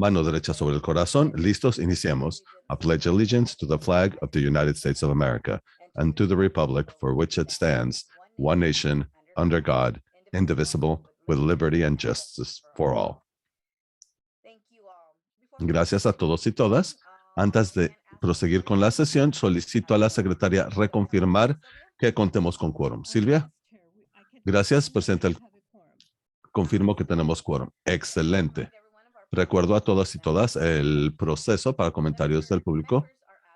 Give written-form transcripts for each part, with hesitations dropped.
Mano derecha sobre el corazón. Listos, iniciemos. I pledge allegiance to the flag of the United States of America and to the republic for which it stands, one nation, under God, indivisible, with liberty and justice for all. Gracias a todos y todas. Antes de proseguir con la sesión, solicito a la secretaria reconfirmar que contemos con quórum. Silvia. Gracias, presidente. Confirmo que tenemos quórum. Excelente. Recuerdo a todas y todas el proceso para comentarios del público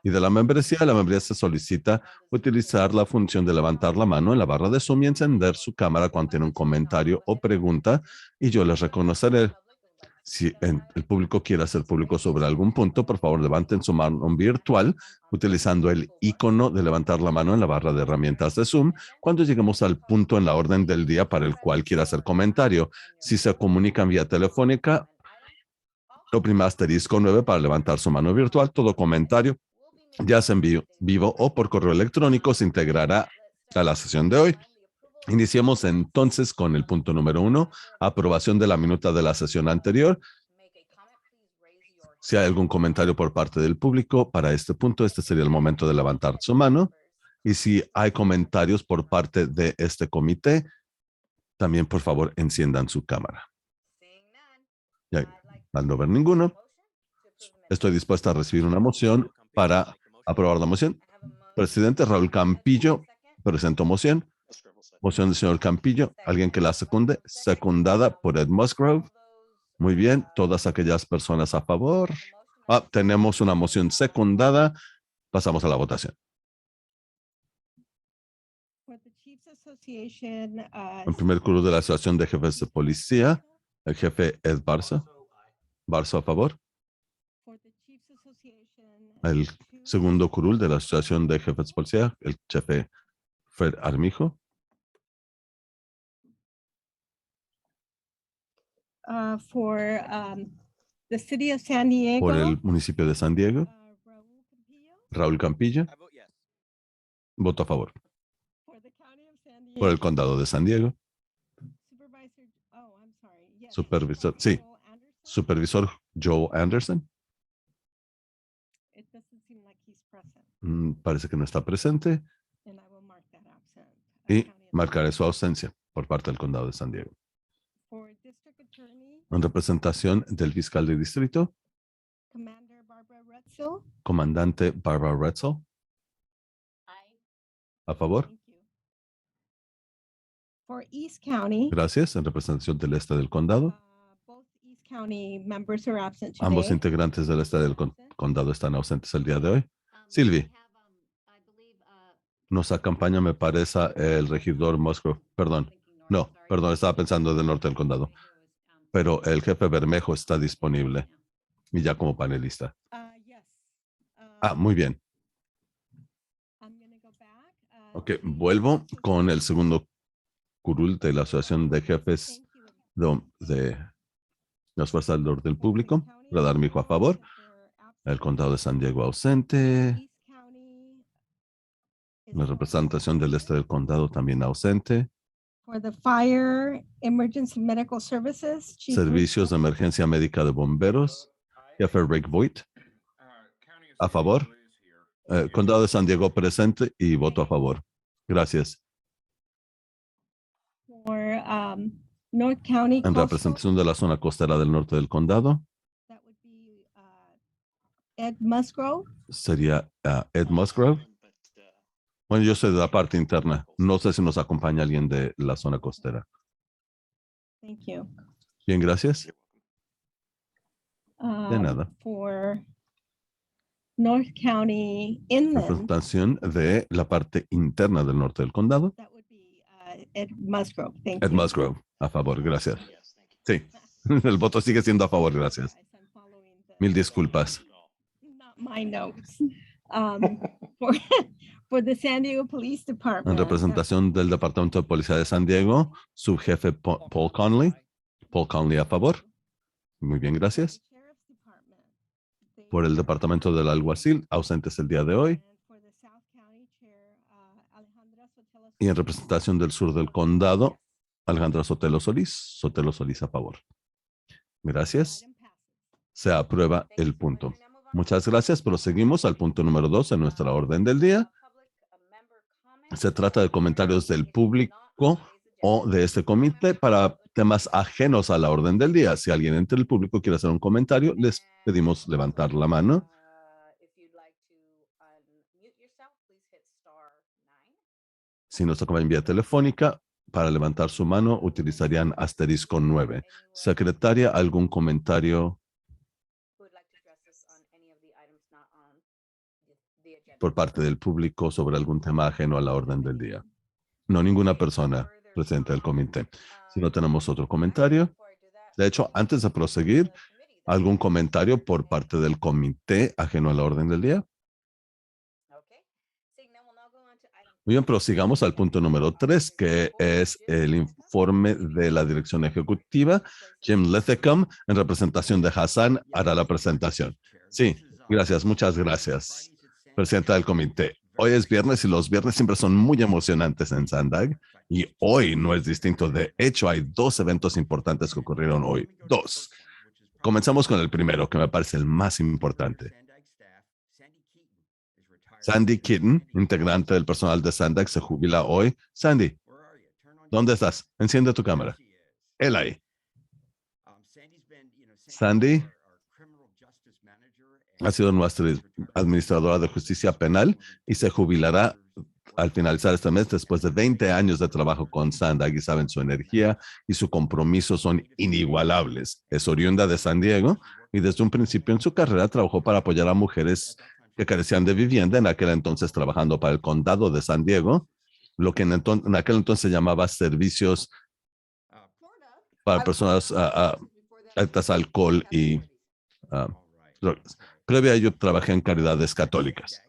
y de la membresía. La membresía se solicita utilizar la función de levantar la mano en la barra de Zoom y encender su cámara cuando tiene un comentario o pregunta y yo les reconoceré. Si el público quiere hacer público sobre algún punto, por favor levanten su mano virtual utilizando el icono de levantar la mano en la barra de herramientas de Zoom cuando lleguemos al punto en la orden del día para el cual quiera hacer comentario. Si se comunican vía telefónica, oprima asterisco 9 para levantar su mano virtual. Todo comentario, ya sea en vivo o por correo electrónico, se integrará a la sesión de hoy. Iniciemos entonces con el punto número 1, aprobación de la minuta de la sesión anterior. Si hay algún comentario por parte del público para este punto, este sería el momento de levantar su mano. Y si hay comentarios por parte de este comité, también por favor enciendan su cámara. Ya, al no ver ninguno, estoy dispuesta a recibir una moción para aprobar la moción. Presidente Raúl Campillo presentó moción. Moción del señor Campillo. ¿Alguien que la secunde? Secundada por Ed Musgrove. Muy bien. Todas aquellas personas a favor. Tenemos una moción secundada. Pasamos a la votación. En primer curul de la Asociación de Jefes de Policía, el jefe Ed Barza. Barza a favor. El segundo curul de la Asociación de Jefes de Policía, el jefe Fred Armijo. For the city of San Diego. Por el municipio de San Diego, Raúl Campillo. Voto a favor. Por el condado de San Diego. Supervisor, sí. Supervisor Joe Anderson. Parece que no está presente. Y marcaré su ausencia por parte del condado de San Diego. En representación del fiscal de distrito, comandante Barbara Retzel. A favor. Gracias. En representación del este del condado. Ambos integrantes del este del condado están ausentes el día de hoy. Silvi. Nos acompaña, me parece, el regidor Musgrove. Perdón. No, perdón, estaba pensando del norte del condado. Pero el jefe Bermejo está disponible y ya como panelista. Muy bien. Ok, vuelvo con el segundo curul de la Asociación de Jefes de las Fuerzas del Orden Público. Radar Mijo a favor. El condado de San Diego ausente. La representación del este del condado también ausente. For the Fire Emergency Medical Services. Servicios de Emergencia Médica de Bomberos. Jefe Rick Voigt. A favor. Condado de San Diego presente y voto a favor. Gracias. For, North County En representación de la zona costera del norte del condado. That would be, Ed Musgrove. Sería Ed Musgrove. Bueno, yo soy de la parte interna. No sé si nos acompaña alguien de la zona costera. Thank you. Bien, gracias. De nada. For North County Inland. Representación de la parte interna del norte del condado. That would be, Ed Musgrove. Thank Ed you. Musgrove, a favor, gracias. Sí, el voto sigue siendo a favor, gracias. Mil disculpas. Not my notes. For the San Diego Police Department. En representación del Departamento de Policía de San Diego, subjefe Paul Conley. Paul Conley a favor. Muy bien, gracias. Por el Departamento del Alguacil, ausentes el día de hoy. Y en representación del sur del condado, Alejandra Sotelo Solís. Sotelo Solís a favor. Gracias. Se aprueba el punto. Muchas gracias. Proseguimos al punto número 2 en nuestra orden del día. Se trata de comentarios del público o de este comité para temas ajenos a la orden del día. Si alguien entre el público quiere hacer un comentario, les pedimos levantar la mano. Si nos toca vía telefónica, para levantar su mano utilizarían asterisco 9. Secretaria, ¿algún comentario por parte del público sobre algún tema ajeno a la orden del día? No, ninguna persona presente del comité. Si no tenemos otro comentario, de hecho, antes de proseguir, ¿algún comentario por parte del comité ajeno a la orden del día? Muy bien, prosigamos al punto número 3, que es el informe de la dirección ejecutiva. Jim Lethecum, en representación de Hassan, hará la presentación. Sí, gracias, muchas gracias, presidenta del comité. Hoy es viernes y los viernes siempre son muy emocionantes en Sandag y hoy no es distinto. De hecho, hay dos eventos importantes que ocurrieron hoy. Dos. Comenzamos con el primero, que me parece el más importante. Sandy Kitten, integrante del personal de Sandag, se jubila hoy. Sandy, ¿dónde estás? Enciende tu cámara. Él ahí. Sandy ha sido nuestra administradora de justicia penal y se jubilará al finalizar este mes después de 20 años de trabajo con Sandag. Y saben, su energía y su compromiso son inigualables. Es oriunda de San Diego y desde un principio en su carrera trabajó para apoyar a mujeres que carecían de vivienda, en aquel entonces trabajando para el condado de San Diego, lo que en aquel entonces se llamaba servicios para personas adictas a alcohol y drogas. Previo a ello, trabajé en caridades católicas.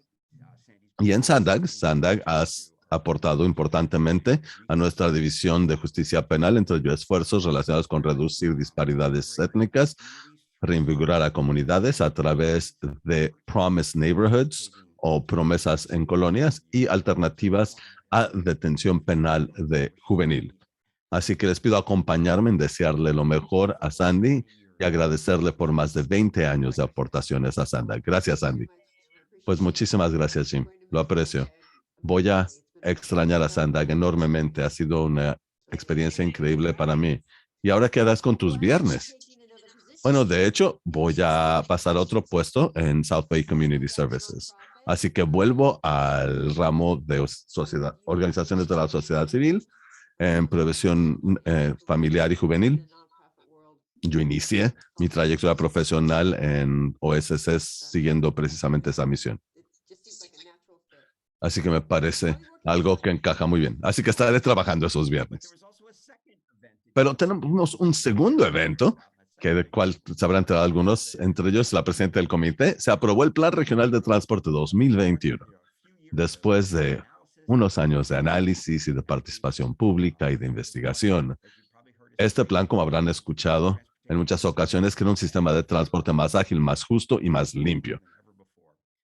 Y en Sandag ha aportado importantemente a nuestra división de justicia penal, entre ellos esfuerzos relacionados con reducir disparidades étnicas, reinvigorar a comunidades a través de Promise Neighborhoods o promesas en colonias y alternativas a detención penal de juvenil. Así que les pido acompañarme en desearle lo mejor a Sandy y agradecerle por más de 20 años de aportaciones a Sandag. Gracias, Sandy. Pues muchísimas gracias, Jim. Lo aprecio. Voy a extrañar a Sandag enormemente. Ha sido una experiencia increíble para mí. ¿Y ahora qué harás con tus viernes? Bueno, de hecho, voy a pasar a otro puesto en South Bay Community Services. Así que vuelvo al ramo de organizaciones de la sociedad civil en prevención familiar y juvenil. Yo inicié mi trayectoria profesional en OSC siguiendo precisamente esa misión. Así que me parece algo que encaja muy bien. Así que estaré trabajando esos viernes. Pero tenemos un segundo evento, que del cual se habrán enterado algunos, entre ellos la presidenta del comité. Se aprobó el Plan Regional de Transporte 2021. Después de unos años de análisis y de participación pública y de investigación, este plan, como habrán escuchado en muchas ocasiones, crea un sistema de transporte más ágil, más justo y más limpio,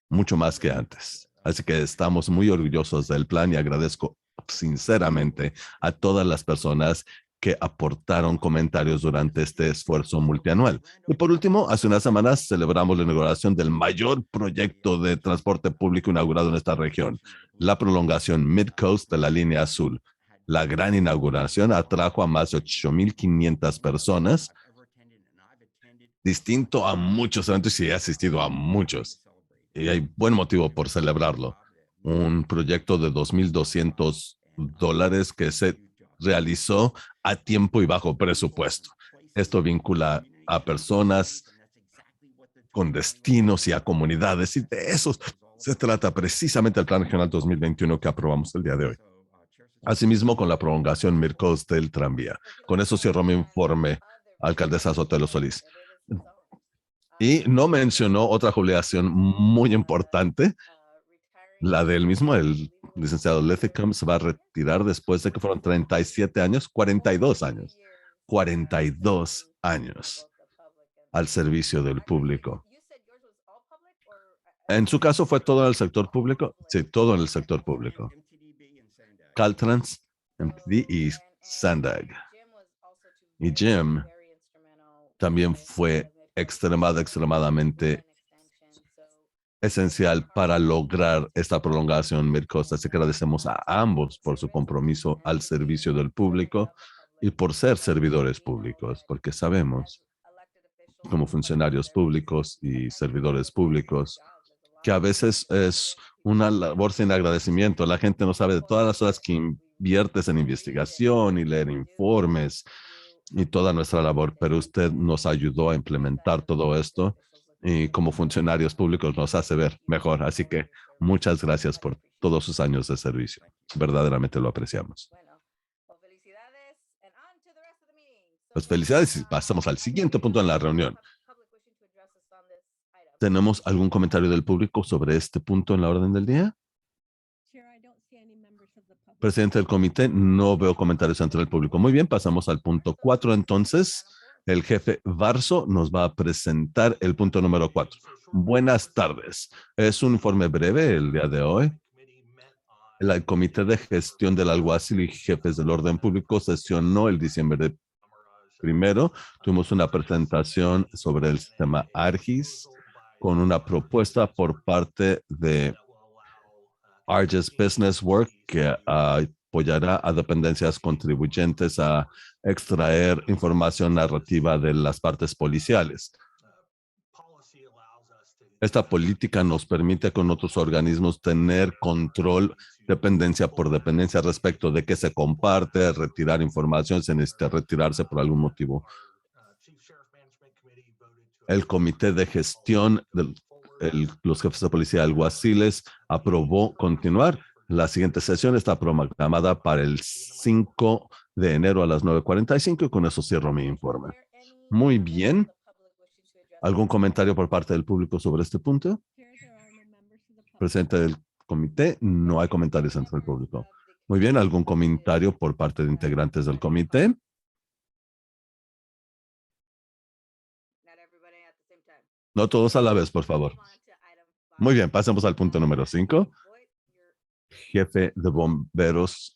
mucho más que antes. Así que estamos muy orgullosos del plan y agradezco sinceramente a todas las personas que aportaron comentarios durante este esfuerzo multianual. Y por último, hace unas semanas celebramos la inauguración del mayor proyecto de transporte público inaugurado en esta región, la prolongación Mid-Coast de la línea azul. La gran inauguración atrajo a más de 8,500 personas, distinto a muchos eventos y he asistido a muchos. Y hay buen motivo por celebrarlo. Un proyecto de $2,200 que se realizó a tiempo y bajo presupuesto. Esto vincula a personas con destinos y a comunidades, y de eso se trata precisamente el Plan Regional 2021 que aprobamos el día de hoy. Asimismo, con la prolongación Mircos del tranvía. Con eso cierro mi informe, alcaldesa Sotelo Solís. Y no mencionó otra jubilación muy importante, la del mismo, el licenciado Lethecum se va a retirar después de que fueron 37 años, 42 años, 42 años al servicio del público. En su caso, ¿fue todo en el sector público? Sí, todo en el sector público. Caltrans, MTD y Sandag. Y Jim también fue extremadamente esencial para lograr esta prolongación, Mircosta. Así que agradecemos a ambos por su compromiso al servicio del público y por ser servidores públicos, porque sabemos, como funcionarios públicos y servidores públicos, que a veces es una labor sin agradecimiento. La gente no sabe de todas las horas que inviertes en investigación y leer informes y toda nuestra labor, pero usted nos ayudó a implementar todo esto y como funcionarios públicos nos hace ver mejor. Así que muchas gracias por todos sus años de servicio. Verdaderamente lo apreciamos. Pues felicidades y pasamos al siguiente punto en la reunión. ¿Tenemos algún comentario del público sobre este punto en la orden del día? Presidente del comité, no veo comentarios entre el público. Muy bien, pasamos al punto 4 entonces. El jefe Varso nos va a presentar el punto número 4. Buenas tardes. Es un informe breve el día de hoy. El Comité de Gestión del Alguacil y Jefes del Orden Público sesionó el diciembre primero. Tuvimos una presentación sobre el sistema ARGIS con una propuesta por parte de ARGIS Business Work que apoyará a dependencias contribuyentes a extraer información narrativa de las partes policiales. Esta política nos permite con otros organismos tener control dependencia por dependencia respecto de qué se comparte, retirar información, se necesita retirarse por algún motivo. El comité de gestión de los jefes de policía alguaciles aprobó continuar. La siguiente sesión está programada para el 5 de enero a las 9:45 y con eso cierro mi informe. Muy bien. ¿Algún comentario por parte del público sobre este punto? Presidente del comité, no hay comentarios entre el público. Muy bien, ¿algún comentario por parte de integrantes del comité? No todos a la vez, por favor. Muy bien, pasemos al punto número 5. Jefe de bomberos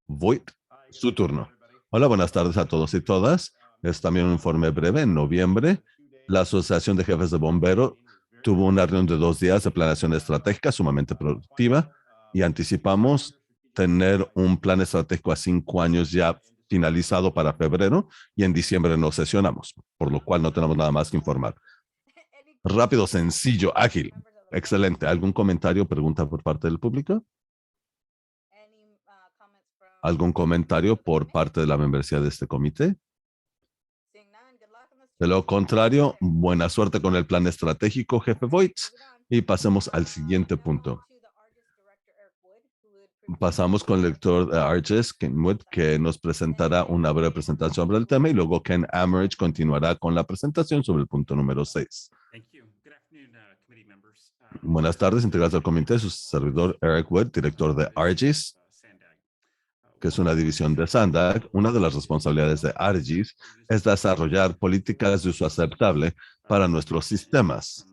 Voigt, su turno. Hola, buenas tardes a todos y todas. Es también un informe breve. En noviembre, la Asociación de Jefes de Bomberos tuvo una reunión de 2 días de planeación estratégica sumamente productiva y anticipamos tener un plan estratégico a 5 años ya finalizado para febrero y en diciembre nos sesionamos, por lo cual no tenemos nada más que informar. Rápido, sencillo, ágil. Excelente. ¿Algún comentario o pregunta por parte del público? ¿Algún comentario por parte de la membresía de este comité? De lo contrario, buena suerte con el plan estratégico, jefe Voigt. Y pasemos al siguiente punto. Pasamos con el lector de ARGIS, Ken Wood, que nos presentará una breve presentación sobre el tema y luego Ken Amherst continuará con la presentación sobre el punto número 6. Buenas tardes, integrantes del comité. Su servidor Eric Wood, director de ARGIS, que es una división de SANDAG. Una de las responsabilidades de ARGIS es desarrollar políticas de uso aceptable para nuestros sistemas,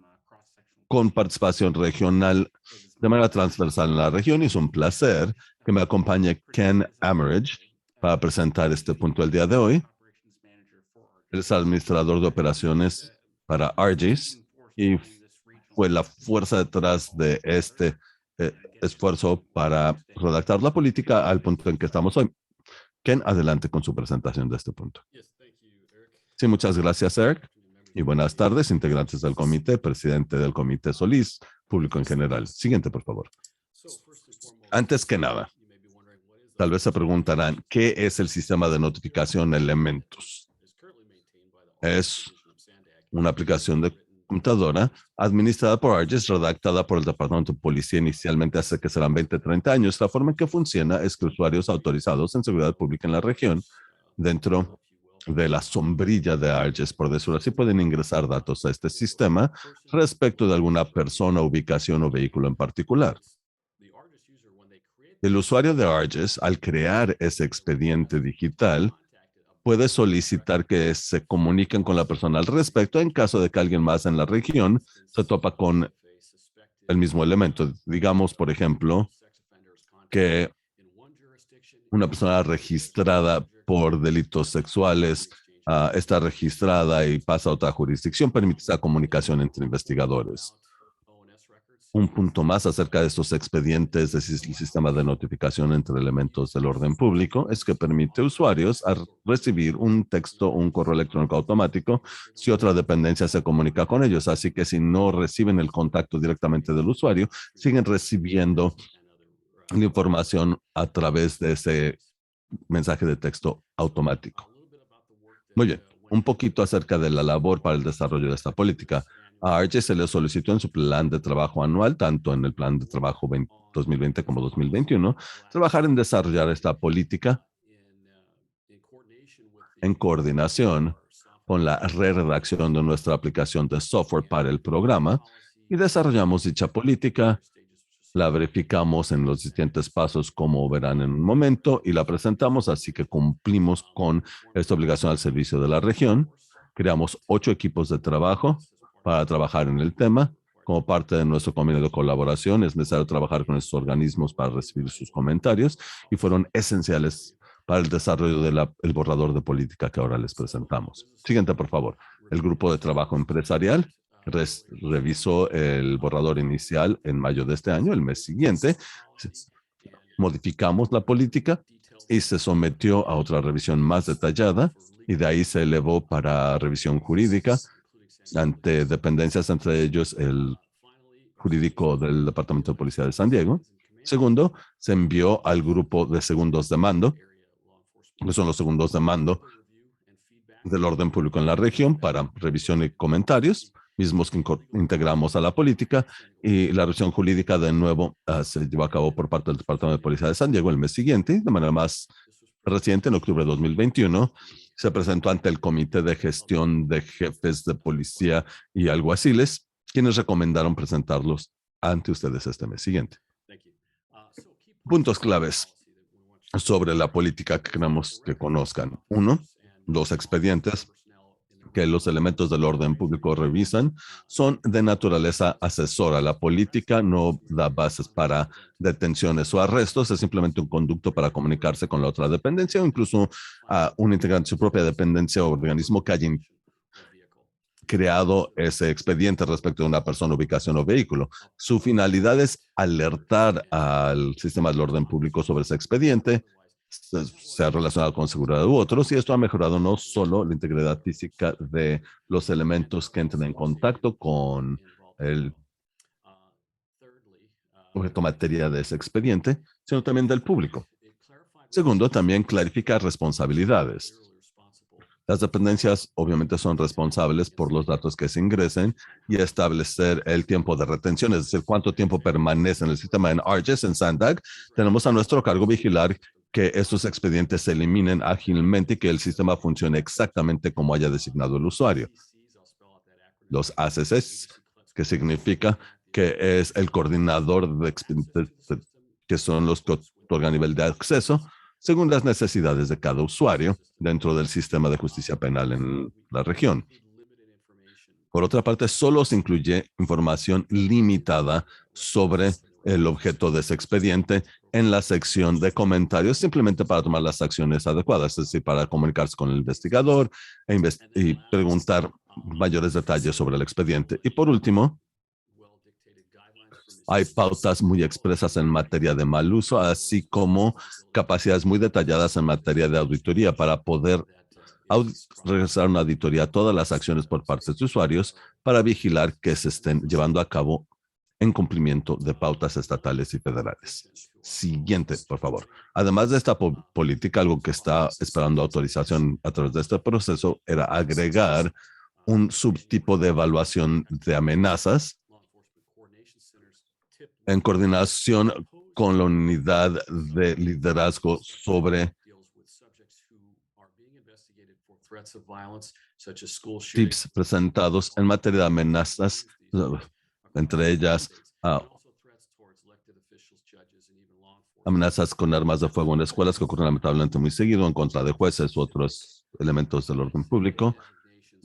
con participación regional de manera transversal en la región. Y es un placer que me acompañe Ken Amherst para presentar este punto el día de hoy. Él es administrador de operaciones para ARGIS y fue la fuerza detrás de este esfuerzo para redactar la política al punto en que estamos hoy. Ken, adelante con su presentación de este punto. Sí, muchas gracias, Eric. Y buenas tardes, integrantes del comité, presidente del comité Solís, público en general. Siguiente, por favor. Antes que nada, tal vez se preguntarán, ¿qué es el sistema de notificación Elementos? Es una aplicación de computadora administrada por ARGIS, redactada por el Departamento de Policía inicialmente hace que serán 20-30 años. La forma en que funciona es que usuarios autorizados en seguridad pública en la región, dentro de la sombrilla de ARGIS, por decirlo así, pueden ingresar datos a este sistema respecto de alguna persona, ubicación o vehículo en particular. El usuario de ARGIS, al crear ese expediente digital, puede solicitar que se comuniquen con la persona al respecto en caso de que alguien más en la región se topa con el mismo elemento. Digamos, por ejemplo, que una persona registrada por delitos sexuales está registrada y pasa a otra jurisdicción, permite esa comunicación entre investigadores. Un punto más acerca de estos expedientes del sistema de notificación entre elementos del orden público es que permite a usuarios a recibir un texto o un correo electrónico automático si otra dependencia se comunica con ellos. Así que si no reciben el contacto directamente del usuario, siguen recibiendo la información a través de ese mensaje de texto automático. Muy bien, un poquito acerca de la labor para el desarrollo de esta política. A ARCHE se le solicitó en su plan de trabajo anual, tanto en el plan de trabajo 2020 como 2021, trabajar en desarrollar esta política en coordinación con la redacción de nuestra aplicación de software para el programa y desarrollamos dicha política. La verificamos en los distintos pasos, como verán en un momento, y la presentamos, así que cumplimos con esta obligación al servicio de la región. Creamos 8 equipos de trabajo para trabajar en el tema. Como parte de nuestro convenio de colaboración, es necesario trabajar con estos organismos para recibir sus comentarios y fueron esenciales para el desarrollo del borrador de política que ahora les presentamos. Siguiente, por favor. El grupo de trabajo empresarial revisó el borrador inicial en mayo de este año. El mes siguiente modificamos la política y se sometió a otra revisión más detallada y de ahí se elevó para revisión jurídica ante dependencias, entre ellos el jurídico del Departamento de Policía de San Diego. Segundo, se envió al grupo de segundos de mando, que son los segundos de mando del orden público en la región, para revisión y comentarios, mismos que integramos a la política, y la revisión jurídica de nuevo se llevó a cabo por parte del Departamento de Policía de San Diego el mes siguiente. De manera más reciente, en octubre de 2021, se presentó ante el Comité de Gestión de Jefes de Policía y Alguaciles, quienes recomendaron presentarlos ante ustedes este mes siguiente. Puntos claves sobre la política que queremos que conozcan. 1, los expedientes que los elementos del orden público revisan son de naturaleza asesora. La política no da bases para detenciones o arrestos, es simplemente un conducto para comunicarse con la otra dependencia o incluso a un integrante de su propia dependencia o organismo que haya creado ese expediente respecto de una persona, ubicación o vehículo. Su finalidad es alertar al sistema del orden público sobre ese expediente, sea relacionado con seguridad u otros, y esto ha mejorado no solo la integridad física de los elementos que entren en contacto con el objeto materia de ese expediente, sino también del público. Segundo, también clarifica responsabilidades. Las dependencias obviamente son responsables por los datos que se ingresen y establecer el tiempo de retención, es decir, cuánto tiempo permanece en el sistema. En ARGES, en SANDAG, tenemos a nuestro cargo vigilar que estos expedientes se eliminen ágilmente y que el sistema funcione exactamente como haya designado el usuario. Los ACCs, que significa que es el coordinador de expedientes, que son los que otorgan nivel de acceso, según las necesidades de cada usuario dentro del sistema de justicia penal en la región. Por otra parte, solo se incluye información limitada sobre el objeto de ese expediente en la sección de comentarios, simplemente para tomar las acciones adecuadas, es decir, para comunicarse con el investigador y preguntar mayores detalles sobre el expediente. Y por último, hay pautas muy expresas en materia de mal uso, así como capacidades muy detalladas en materia de auditoría para poder realizar una auditoría a todas las acciones por parte de usuarios para vigilar que se estén llevando a cabo en cumplimiento de pautas estatales y federales. Siguiente, por favor. Además de esta política, algo que está esperando autorización a través de este proceso era agregar un subtipo de evaluación de amenazas en coordinación con la unidad de liderazgo sobre tips presentados en materia de amenazas, entre ellas amenazas con armas de fuego en escuelas que ocurren lamentablemente muy seguido en contra de jueces u otros elementos del orden público.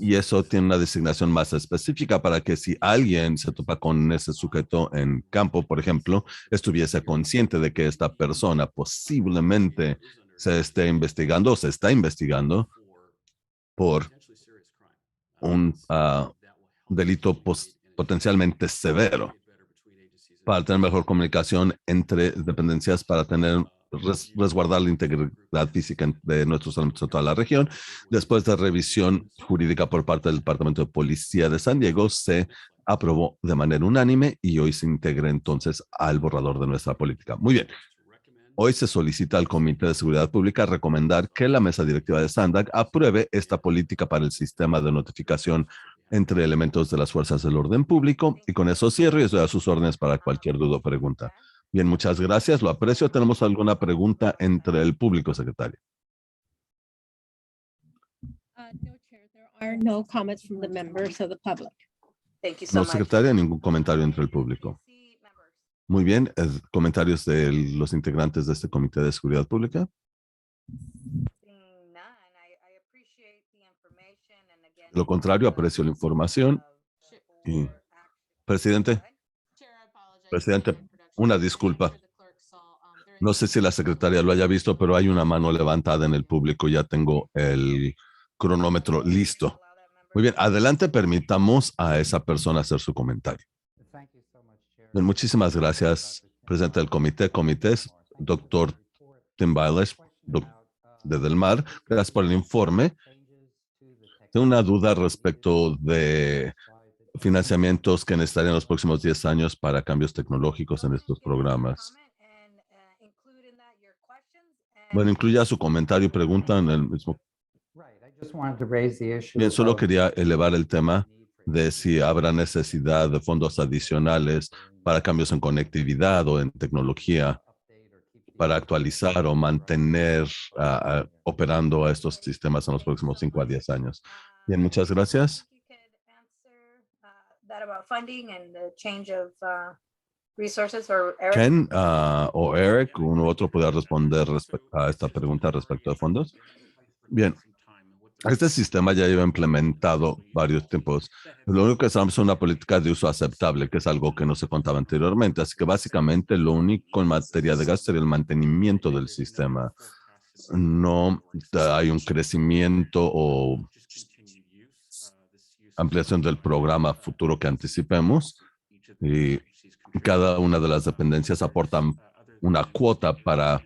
Y eso tiene una designación más específica para que si alguien se topa con ese sujeto en campo, por ejemplo, estuviese consciente de que esta persona posiblemente se esté investigando o se está investigando por un delito potencialmente severo, para tener mejor comunicación entre dependencias, para tener resguardar la integridad física de nuestros elementos en toda la región. Después de revisión jurídica por parte del Departamento de Policía de San Diego, se aprobó de manera unánime y hoy se integra entonces al borrador de nuestra política. Muy bien. Hoy se solicita al Comité de Seguridad Pública recomendar que la mesa directiva de SANDAG apruebe esta política para el sistema de notificación entre elementos de las fuerzas del orden público. Y con eso cierro y estoy a sus órdenes para cualquier duda o pregunta. Bien, muchas gracias. Lo aprecio. ¿Tenemos alguna pregunta entre el público, secretario? No, Chair, there are no comments from the members of the public. Thank you so No, much. secretaria, ningún comentario entre el público. Muy bien. ¿Comentarios de los integrantes de este Comité de Seguridad Pública? De lo contrario, aprecio la información. Y, presidente, una disculpa. No sé si la secretaria lo haya visto, pero hay una mano levantada en el público. Ya tengo el cronómetro listo. Muy bien, adelante, permitamos a esa persona hacer su comentario. Bien, muchísimas gracias, presidente del comité. Comités, doctor Tim Biles, de Del Mar. Gracias por el informe. Tengo una duda respecto de financiamientos que necesitarían los próximos 10 años para cambios tecnológicos en estos programas. Bueno, incluya su comentario y pregunta en el mismo. Bien, solo quería elevar el tema de si habrá necesidad de fondos adicionales para cambios en conectividad o en tecnología para actualizar o mantener operando a estos sistemas en los próximos 5 a 10 años. Bien, muchas gracias. Ken o Eric, uno u otro puede responder a esta pregunta respecto de fondos. Bien, este sistema ya lleva implementado varios tiempos. Lo único que estamos es una política de uso aceptable, que es algo que no se contaba anteriormente. Así que básicamente lo único en materia de gasto sería el mantenimiento del sistema. No hay un crecimiento o ampliación del programa futuro que anticipemos. Y cada una de las dependencias aportan una cuota para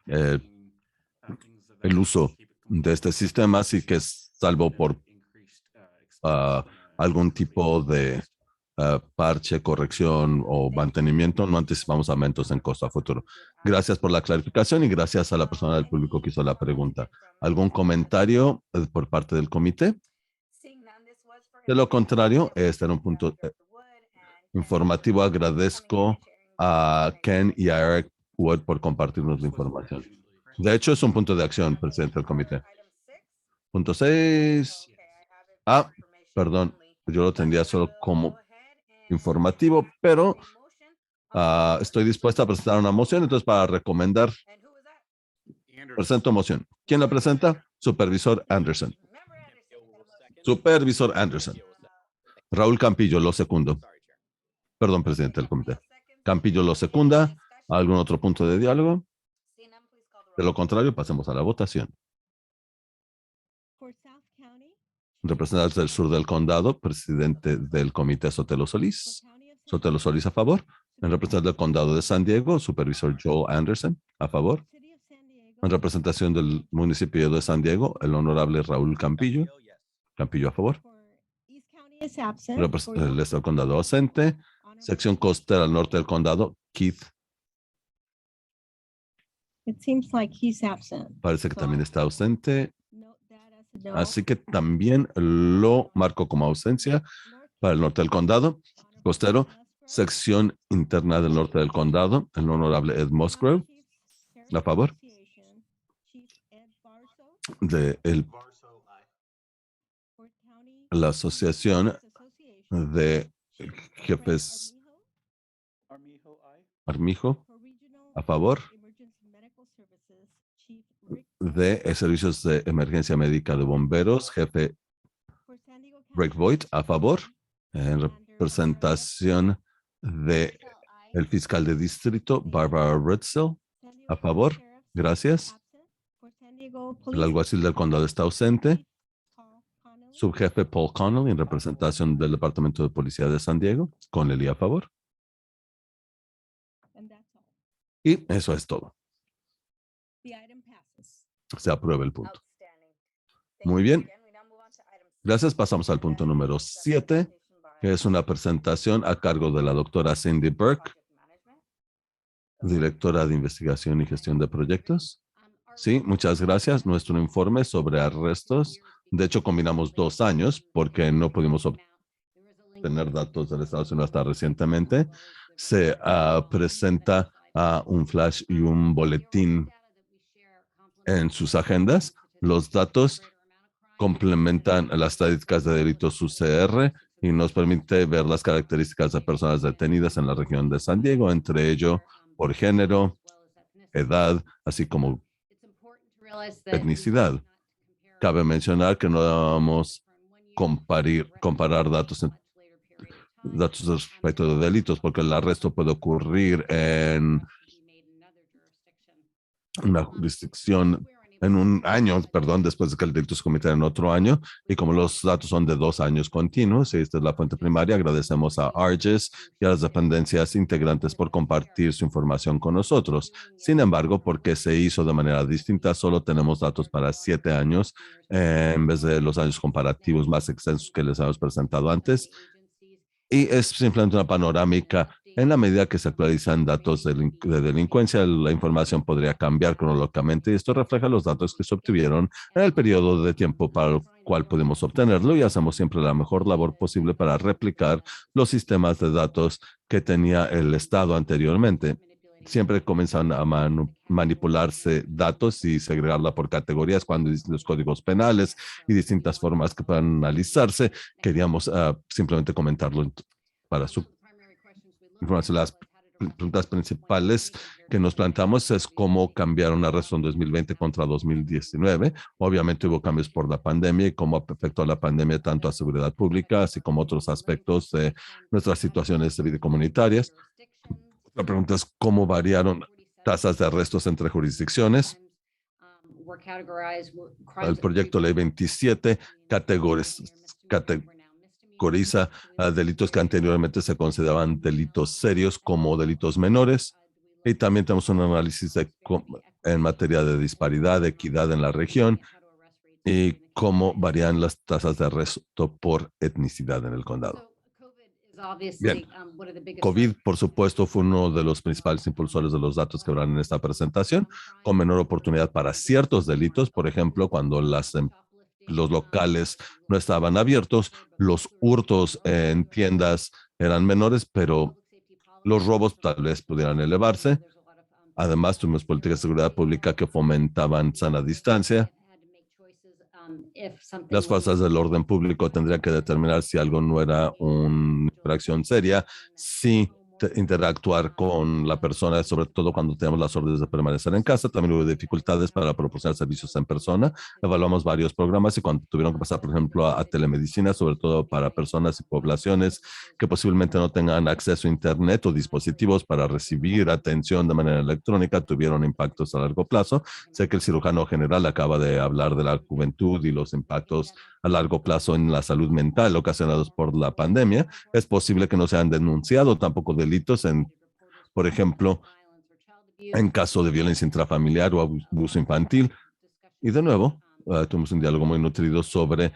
el uso de este sistema, así que salvo por algún tipo de parche, corrección o mantenimiento, no anticipamos aumentos en costo a futuro. Gracias por la clarificación y gracias a la persona del público que hizo la pregunta. ¿Algún comentario por parte del comité? De lo contrario, este era un punto informativo. Agradezco a Ken y a Eric Wood por compartirnos la información. De hecho, es un punto de acción, presidente del comité. Punto 6. Perdón, yo lo tendría solo como informativo, pero estoy dispuesta a presentar una moción, entonces para recomendar, presento moción. ¿Quién la presenta? Supervisor Anderson. Supervisor Anderson. Raúl Campillo, lo segundo. Perdón, presidente del comité. Campillo lo secunda. ¿Algún otro punto de diálogo? De lo contrario, pasemos a la votación. Representantes del sur del condado, presidente del comité Sotelo Solís. Sotelo Solís a favor. En representación del condado de San Diego, supervisor Joel Anderson a favor. En representación del municipio de San Diego, el honorable Raúl Campillo. Campillo a favor. El este del condado ausente. Sección costera al norte del condado, Keith. Parece que también está ausente. Así que también lo marco como ausencia para el norte del condado. Costero, sección interna del norte del condado, el honorable Ed Musgrove. A favor. De la Asociación de Jefes Armijo. A favor. De servicios de emergencia médica de bomberos, jefe Rick Voigt, a favor. En representación de el fiscal de distrito, Barbara Ritzel, a favor. Gracias. El alguacil del condado está ausente. Subjefe Paul Connolly, en representación del Departamento de Policía de San Diego. Connelly, a favor. And that's all. Y eso es todo. The item passes. Se aprueba el punto. Muy bien. Gracias. Pasamos al punto número 7, que es una presentación a cargo de la doctora Cindy Burke, directora de Investigación y Gestión de Proyectos. Sí, muchas gracias. Nuestro informe sobre arrestos, de hecho, combinamos 2 años porque no pudimos obtener datos del Estados Unidos hasta recientemente. Se presenta un flash y un boletín en sus agendas. Los datos complementan las estadísticas de delitos UCR y nos permite ver las características de personas detenidas en la región de San Diego, entre ello por género, edad, así como etnicidad. Cabe mencionar que no debemos comparar datos respecto de delitos, porque el arresto puede ocurrir en una jurisdicción en un año, perdón, después de que el delito se cometiera en otro año, y como los datos son de 2 años continuos, y esta es la fuente primaria, agradecemos a ARGIS y a las dependencias integrantes por compartir su información con nosotros. Sin embargo, porque se hizo de manera distinta, solo tenemos datos para 7 años, en vez de los años comparativos más extensos que les hemos presentado antes, y es simplemente una panorámica. En la medida que se actualizan datos de delincuencia, la información podría cambiar cronológicamente y esto refleja los datos que se obtuvieron en el periodo de tiempo para el cual pudimos obtenerlo y hacemos siempre la mejor labor posible para replicar los sistemas de datos que tenía el Estado anteriormente. Siempre comienzan a manipularse datos y segregarla por categorías cuando los códigos penales y distintas formas que puedan analizarse. Queríamos simplemente comentarlo para su información. Las preguntas principales que nos planteamos es cómo cambiaron arrestos en 2020 contra 2019. Obviamente hubo cambios por la pandemia y cómo afectó la pandemia tanto a seguridad pública, así como otros aspectos de nuestras situaciones de vida comunitarias. La pregunta es cómo variaron tasas de arrestos entre jurisdicciones. El proyecto Ley 27 categoriza delitos que anteriormente se consideraban delitos serios como delitos menores. Y también tenemos un análisis en materia de disparidad, equidad en la región y cómo varían las tasas de arresto por etnicidad en el condado. Bien, COVID, por supuesto, fue uno de los principales impulsores de los datos que habrán en esta presentación, con menor oportunidad para ciertos delitos, por ejemplo, cuando los locales no estaban abiertos, los hurtos en tiendas eran menores, pero los robos tal vez pudieran elevarse. Además, tuvimos políticas de seguridad pública que fomentaban sana distancia. Las fuerzas del orden público tendrían que determinar si algo no era una infracción seria, si interactuar con la persona, sobre todo cuando tenemos las órdenes de permanecer en casa. También hubo dificultades para proporcionar servicios en persona. Evaluamos varios programas y cuando tuvieron que pasar, por ejemplo, a telemedicina, sobre todo para personas y poblaciones que posiblemente no tengan acceso a Internet o dispositivos para recibir atención de manera electrónica, tuvieron impactos a largo plazo. Sé que el cirujano general acaba de hablar de la juventud y los impactos a largo plazo en la salud mental ocasionados por la pandemia. Es posible que no se han denunciado tampoco delitos por ejemplo, en caso de violencia intrafamiliar o abuso infantil. Y de nuevo, tuvimos un diálogo muy nutrido sobre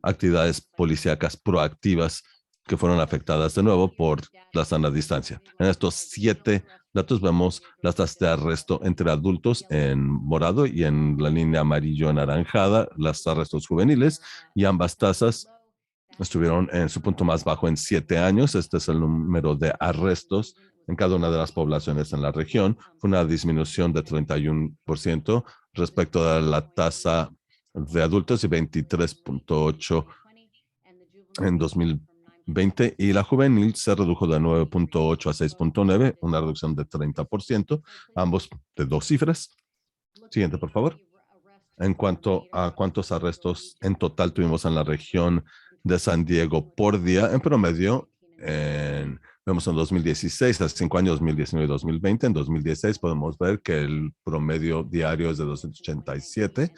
actividades policíacas proactivas que fueron afectadas de nuevo por la sana distancia. En estos 7 datos vemos las tasas de arresto entre adultos en morado y en la línea amarillo anaranjada, los arrestos juveniles, y ambas tasas estuvieron en su punto más bajo en 7 años. Este es el número de arrestos en cada una de las poblaciones en la región. Fue una disminución de 31% respecto a la tasa de adultos y 23.8 en 2020, y la juvenil se redujo de 9.8 a 6.9, una reducción de 30%, ambos de 2 cifras. Siguiente, por favor. En cuanto a cuántos arrestos en total tuvimos en la región de San Diego por día, en promedio, vemos en 2016, hace 5 años, 2019 y 2020. En 2016 podemos ver que el promedio diario es de 287.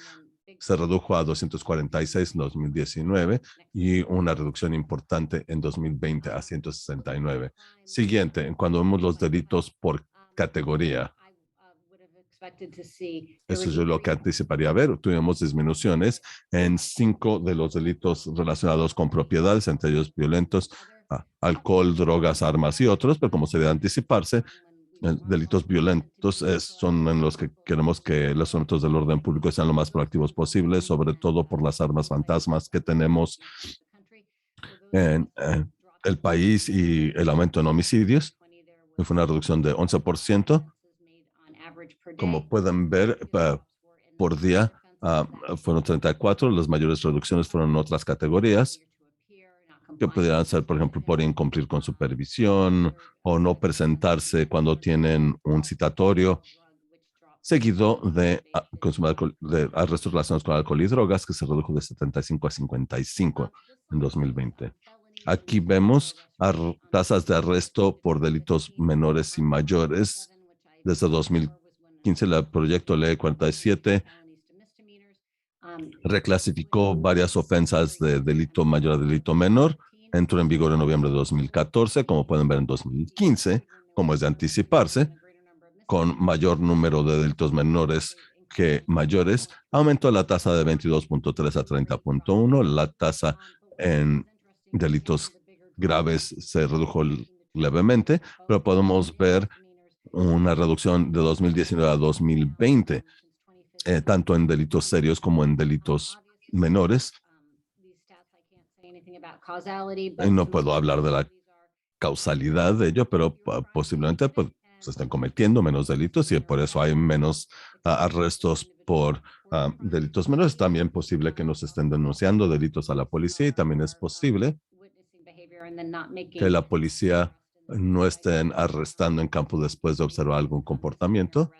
se redujo a 246 en 2019 y una reducción importante en 2020 a 169. Siguiente, cuando vemos los delitos por categoría, eso es lo que anticiparía ver. Tuvimos disminuciones en 5 de los delitos relacionados con propiedades, entre ellos violentos, alcohol, drogas, armas y otros, pero como se debe anticiparse, delitos violentos son en los que queremos que los asuntos del orden público sean lo más proactivos posible, sobre todo por las armas fantasmas que tenemos en el país y el aumento en homicidios. Fue una reducción de 11%. Como pueden ver, por día fueron 34. Las mayores reducciones fueron en otras categorías que pudieran ser, por ejemplo, por incumplir con supervisión o no presentarse cuando tienen un citatorio, seguido de consumo de alcohol, de arrestos relacionados con alcohol y drogas, que se redujo de 75 a 55 en 2020. Aquí vemos tasas de arresto por delitos menores y mayores. Desde 2015, el proyecto Ley 47 reclasificó varias ofensas de delito mayor a delito menor. Entró en vigor en noviembre de 2014, como pueden ver en 2015, como es de anticiparse, con mayor número de delitos menores que mayores, aumentó la tasa de 22.3 a 30.1. La tasa en delitos graves se redujo levemente, pero podemos ver una reducción de 2019 a 2020, tanto en delitos serios como en delitos menores. Y no puedo hablar de la causalidad de ello, pero posiblemente pues, se están cometiendo menos delitos y por eso hay menos arrestos por delitos menores. También posible que nos estén denunciando delitos a la policía y también es posible que la policía no estén arrestando en campo después de observar algún comportamiento,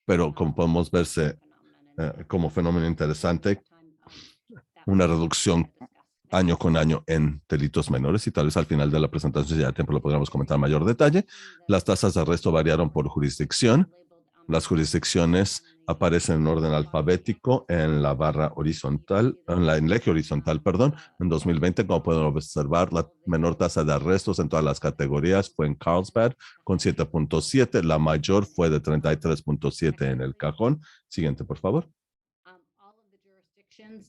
pero como podemos verse como fenómeno interesante, una reducción año con año en delitos menores y tal vez al final de la presentación, si ya tiempo lo podremos comentar en mayor detalle. Las tasas de arresto variaron por jurisdicción. Las jurisdicciones aparecen en orden alfabético en la barra horizontal, en el eje horizontal, perdón. En 2020, como pueden observar, la menor tasa de arrestos en todas las categorías fue en Carlsbad con 7.7. La mayor fue de 33.7 en el Cajón. Siguiente, por favor. En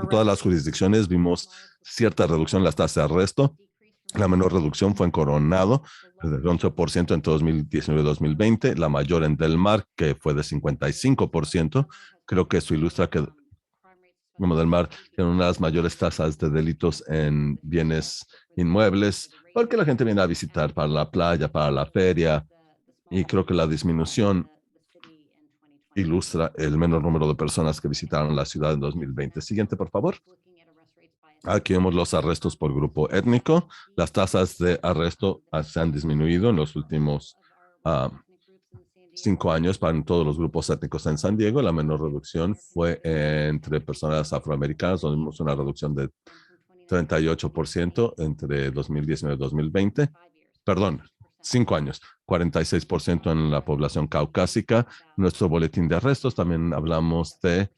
todas las jurisdicciones vimos cierta reducción en las tasas de arresto. La menor reducción fue en Coronado, del 11% entre 2019 y 2020. La mayor en Del Mar, que fue de 55%. Creo que eso ilustra que Del Mar tiene una de las mayores tasas de delitos en bienes inmuebles, porque la gente viene a visitar para la playa, para la feria, y creo que la disminución ilustra el menor número de personas que visitaron la ciudad en 2020. Siguiente, por favor. Aquí vemos los arrestos por grupo étnico. Las tasas de arresto se han disminuido en los últimos 5 años para todos los grupos étnicos en San Diego. La menor reducción fue entre personas afroamericanas, donde vimos una reducción de 38% entre 2019 y 2020. Perdón, 5 años, 46% en la población caucásica. Nuestro boletín de arrestos también hablamos de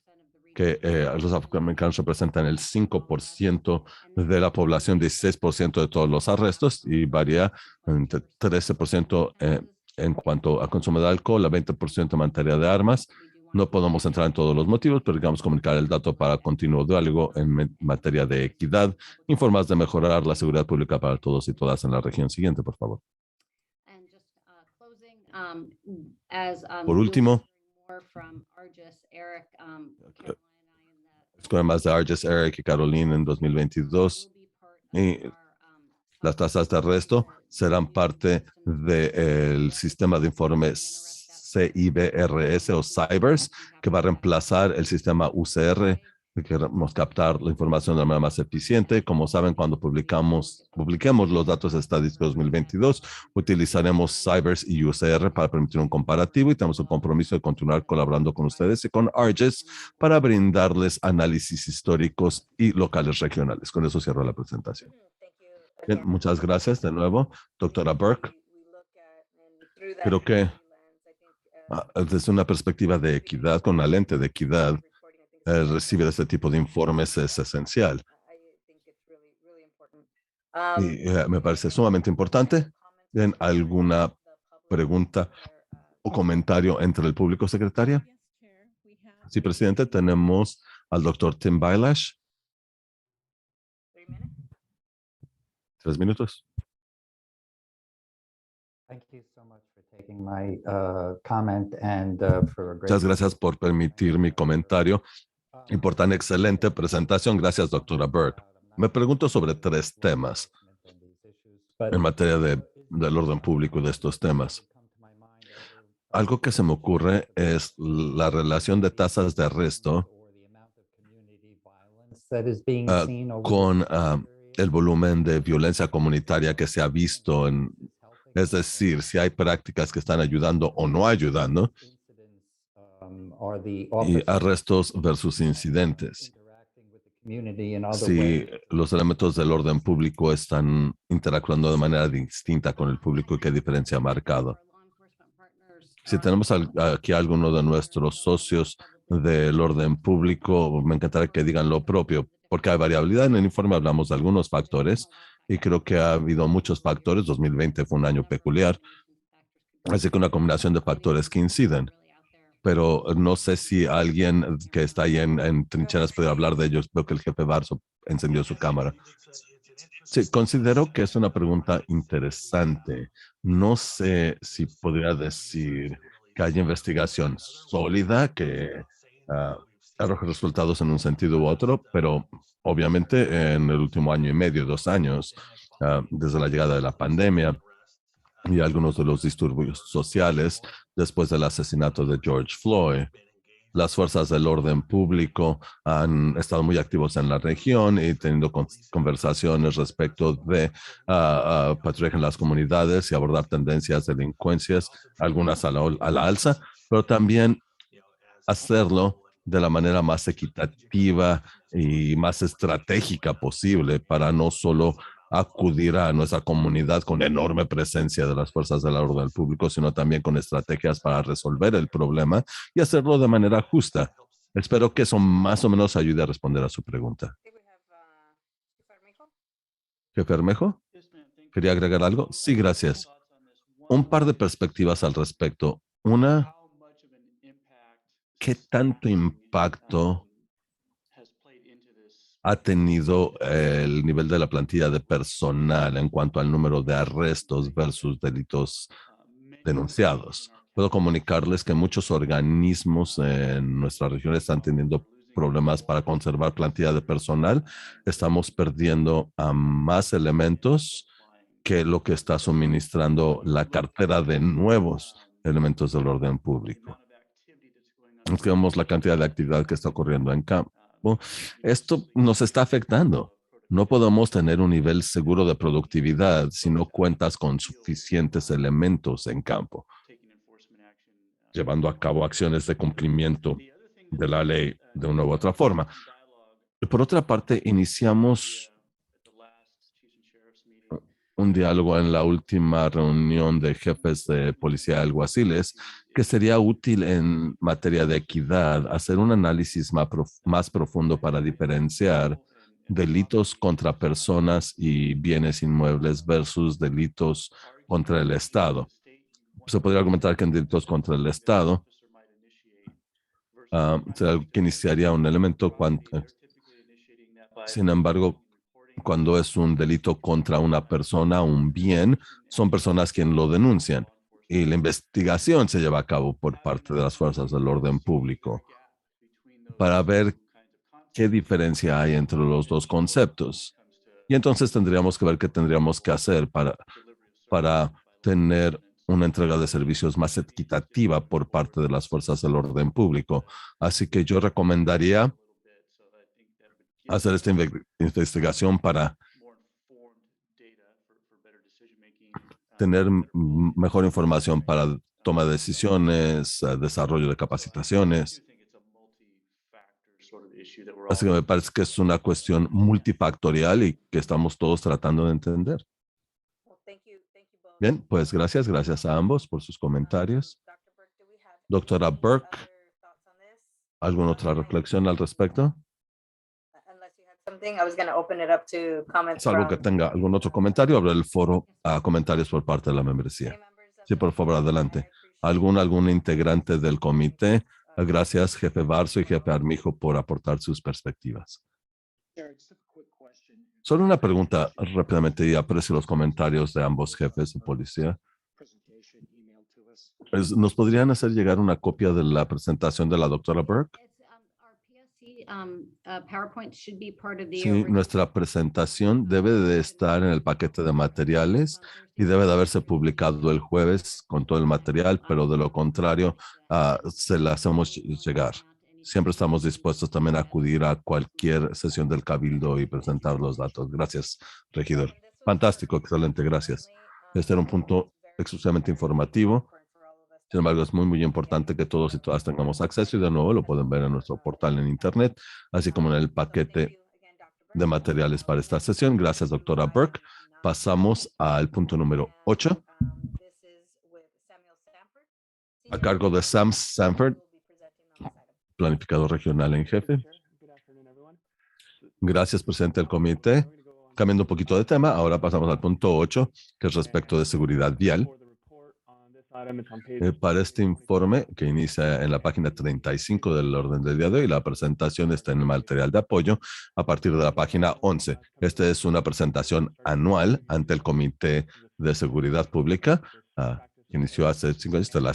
que los afroamericanos representan el 5% de la población, 16% de todos los arrestos y varía entre 13% en cuanto a consumo de alcohol, a 20% en materia de armas. No podemos entrar en todos los motivos, pero digamos comunicar el dato para continuo diálogo en materia de equidad, y formas de mejorar la seguridad pública para todos y todas en la región. Siguiente, por favor. Por último, más de Arges, Eric y Caroline en 2022, y las tasas de arresto serán parte del sistema de informes CIBRS o CIBERS, que va a reemplazar el sistema UCR. Queremos captar la información de la manera más eficiente. Como saben, cuando publiquemos los datos estadísticos 2022, utilizaremos CIBERS y UCR para permitir un comparativo y tenemos el compromiso de continuar colaborando con ustedes y con Arges para brindarles análisis históricos y locales regionales. Con eso cierro la presentación. Bien, muchas gracias de nuevo, doctora Burke. Creo que Desde una perspectiva de equidad, con una lente de equidad, recibir este tipo de informes es esencial. Y me parece sumamente importante. ¿Tienen alguna pregunta o comentario entre el público, secretaria? Yes, Chair, we have. Sí, presidente, tenemos al doctor Tim Bailash. 3 minutos. Thank you so much for taking my comment and for a great. Muchas gracias por permitir mi comentario. Importante, excelente presentación. Gracias, doctora Burke. Me pregunto sobre 3 temas en materia del orden público de estos temas. Algo que se me ocurre es la relación de tasas de arresto con el volumen de violencia comunitaria que se ha visto es decir, si hay prácticas que están ayudando o no ayudando, y arrestos versus incidentes. Si los elementos del orden público están interactuando de manera distinta con el público y qué diferencia ha marcado. Si tenemos aquí a alguno de nuestros socios del orden público, me encantaría que digan lo propio, porque hay variabilidad. En el informe hablamos de algunos factores y creo que ha habido muchos factores. 2020 fue un año peculiar, así que una combinación de factores que inciden. Pero no sé si alguien que está ahí en trincheras puede hablar de ellos. Veo que el jefe Barso encendió su cámara. Sí, considero que es una pregunta interesante. No sé si podría decir que hay investigación sólida que arroje resultados en un sentido u otro, pero obviamente en el último año y medio, 2 años, desde la llegada de la pandemia y algunos de los disturbios sociales después del asesinato de George Floyd, las fuerzas del orden público han estado muy activos en la región y teniendo conversaciones respecto de patrullaje en las comunidades y abordar tendencias de delincuencias, algunas a la alza, pero también hacerlo de la manera más equitativa y más estratégica posible para no solo acudir a nuestra comunidad con enorme presencia de las fuerzas del orden público, sino también con estrategias para resolver el problema y hacerlo de manera justa. Espero que eso más o menos ayude a responder a su pregunta. Jefe Bermejo, ¿quería agregar algo? Sí, gracias. Un par de perspectivas al respecto. Una, ¿qué tanto impacto ha tenido el nivel de la plantilla de personal en cuanto al número de arrestos versus delitos denunciados? Puedo comunicarles que muchos organismos en nuestra región están teniendo problemas para conservar plantilla de personal. Estamos perdiendo a más elementos que lo que está suministrando la cartera de nuevos elementos del orden público. Es que vemos la cantidad de actividad que está ocurriendo en campo. Esto nos está afectando. No podemos tener un nivel seguro de productividad si no cuentas con suficientes elementos en campo, llevando a cabo acciones de cumplimiento de la ley de una u otra forma. Por otra parte, iniciamos un diálogo en la última reunión de jefes de policía de alguaciles que sería útil en materia de equidad, hacer un análisis más profundo para diferenciar delitos contra personas y bienes inmuebles versus delitos contra el Estado. Se podría argumentar que en delitos contra el Estado será algo que iniciaría un elemento. Sin embargo, cuando es un delito contra una persona, un bien, son personas quienes lo denuncian y la investigación se lleva a cabo por parte de las fuerzas del orden público para ver qué diferencia hay entre los dos conceptos. Y entonces tendríamos que ver qué tendríamos que hacer para tener una entrega de servicios más equitativa por parte de las fuerzas del orden público. Así que yo recomendaría hacer esta investigación para tener mejor información para toma de decisiones, desarrollo de capacitaciones. Así que me parece que es una cuestión multifactorial y que estamos todos tratando de entender. Bien, pues gracias a ambos por sus comentarios. Doctora Burke, ¿alguna otra reflexión al respecto? Salvo que tenga algún otro comentario, abre el foro a comentarios por parte de la membresía. Sí, por favor, adelante. ¿Algún integrante del comité? Gracias, jefe Barzo y jefe Armijo, por aportar sus perspectivas. Solo una pregunta rápidamente y aprecio los comentarios de ambos jefes de policía. ¿Nos podrían hacer llegar una copia de la presentación de la doctora Burke? Sí, nuestra presentación debe de estar en el paquete de materiales y debe de haberse publicado el jueves con todo el material, pero de lo contrario, se la hacemos llegar. Siempre estamos dispuestos también a acudir a cualquier sesión del Cabildo y presentar los datos. Gracias, regidor. Fantástico, excelente, gracias. Este era un punto exclusivamente informativo. Sin embargo, es muy importante que todos y todas tengamos acceso y de nuevo lo pueden ver en nuestro portal en Internet, así como en el paquete de materiales para esta sesión. Gracias, doctora Burke. Pasamos al punto número 8, a cargo de Sam Sanford, planificador regional en jefe. Gracias, presidente del comité. Cambiando un poquito de tema, ahora pasamos al punto 8, que es respecto de seguridad vial. Para este informe, que inicia en la página 35 del orden del día de hoy, la presentación está en el material de apoyo a partir de la página 11. Esta es una presentación anual ante el Comité de Seguridad Pública, que inició hace 5 años, de la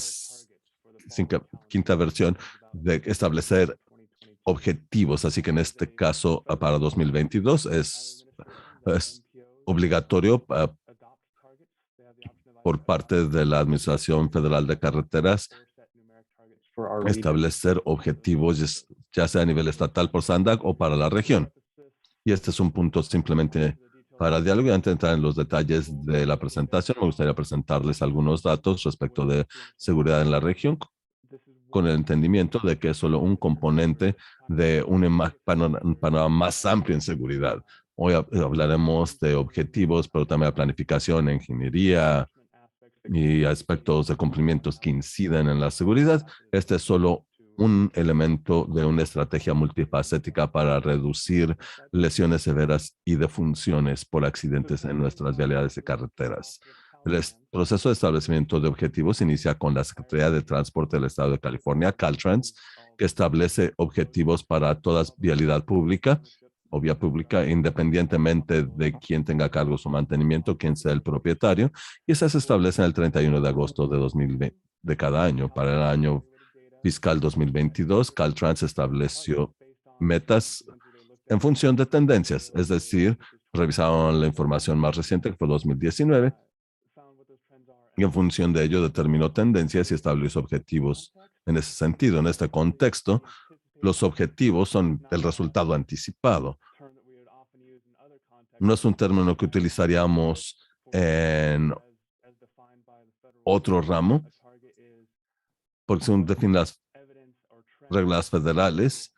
quinta versión de establecer objetivos. Así que en este caso, para 2022, es obligatorio por parte de la Administración Federal de Carreteras establecer objetivos, ya sea a nivel estatal por SANDAG o para la región. Y este es un punto simplemente para diálogo. Y antes de entrar en los detalles de la presentación, me gustaría presentarles algunos datos respecto de seguridad en la región, con el entendimiento de que es solo un componente de un panorama más amplio en seguridad. Hoy hablaremos de objetivos, pero también de planificación, ingeniería y aspectos de cumplimientos que inciden en la seguridad. Este es solo un elemento de una estrategia multifacética para reducir lesiones severas y defunciones por accidentes en nuestras vialidades de carreteras. El proceso de establecimiento de objetivos inicia con la Secretaría de Transporte del Estado de California, Caltrans, que establece objetivos para toda vialidad pública o vía pública, independientemente de quién tenga a cargo su mantenimiento, quién sea el propietario, y esas se establecen el 31 de agosto de 2020 de cada año. Para el año fiscal 2022, Caltrans estableció metas en función de tendencias, es decir, revisaron la información más reciente, que fue 2019, y en función de ello determinó tendencias y estableció objetivos en ese sentido. En este contexto, los objetivos son el resultado anticipado. No es un término que utilizaríamos en otro ramo, porque según definen las reglas federales,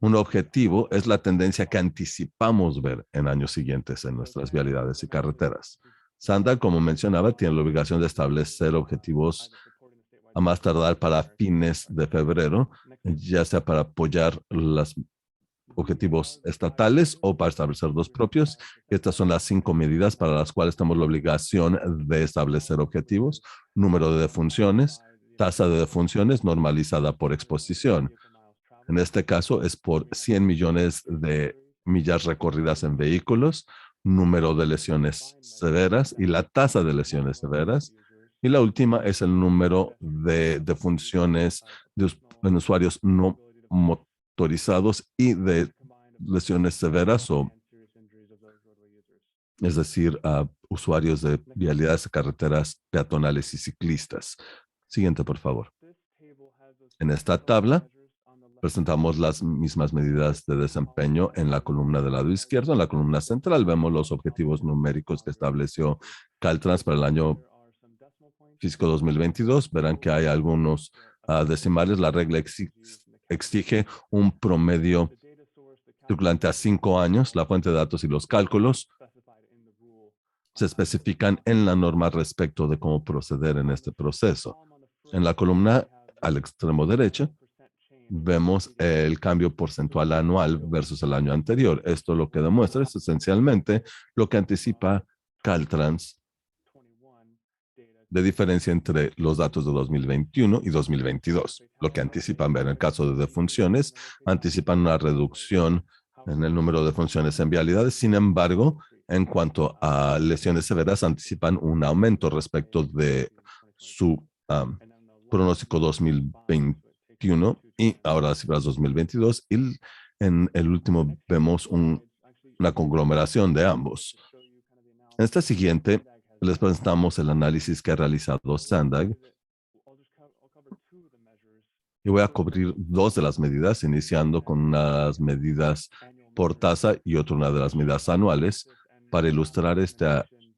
un objetivo es la tendencia que anticipamos ver en años siguientes en nuestras vialidades y carreteras. SANDAG, como mencionaba, tiene la obligación de establecer objetivos a más tardar para fines de febrero, ya sea para apoyar los objetivos estatales o para establecer los propios. Estas son las 5 medidas para las cuales tenemos la obligación de establecer objetivos: número de defunciones, tasa de defunciones normalizada por exposición. En este caso es por 100 millones de millas recorridas en vehículos, número de lesiones severas y la tasa de lesiones severas. Y la última es el número de defunciones en usuarios no motorizados y de lesiones severas, o es decir, a usuarios de vialidades de carreteras peatonales y ciclistas. Siguiente, por favor. En esta tabla presentamos las mismas medidas de desempeño en la columna del lado izquierdo. En la columna central vemos los objetivos numéricos que estableció Caltrans para el año fiscal 2022. Verán que hay algunos decimales. La regla exige un promedio circulante a 5 años. La fuente de datos y los cálculos se especifican en la norma respecto de cómo proceder en este proceso. En la columna al extremo derecho, vemos el cambio porcentual anual versus el año anterior. Esto lo que demuestra es esencialmente lo que anticipa Caltrans de diferencia entre los datos de 2021 y 2022. Lo que anticipan ver en el caso de defunciones, anticipan una reducción en el número de funciones en vialidades. Sin embargo, en cuanto a lesiones severas, anticipan un aumento respecto de su pronóstico 2021 y ahora las cifras 2022. Y en el último vemos una conglomeración de ambos. En esta siguiente, les presentamos el análisis que ha realizado Sandag. Y voy a cubrir dos de las medidas, iniciando con unas medidas por tasa y otra una de las medidas anuales, para ilustrar este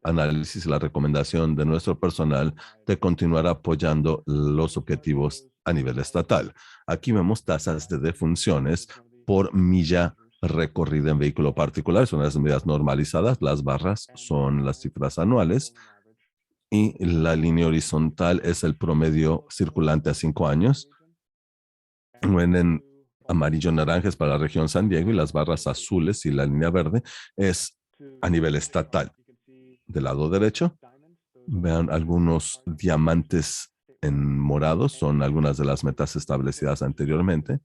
análisis y la recomendación de nuestro personal de continuar apoyando los objetivos a nivel estatal. Aquí vemos tasas de defunciones por milla recorrida en vehículo particular. Son las medidas normalizadas. Las barras son las cifras anuales y la línea horizontal es el promedio circulante a 5 años. En amarillo naranja es para la región San Diego y las barras azules y la línea verde es a nivel estatal. Del lado derecho, vean algunos diamantes en morado, son algunas de las metas establecidas anteriormente.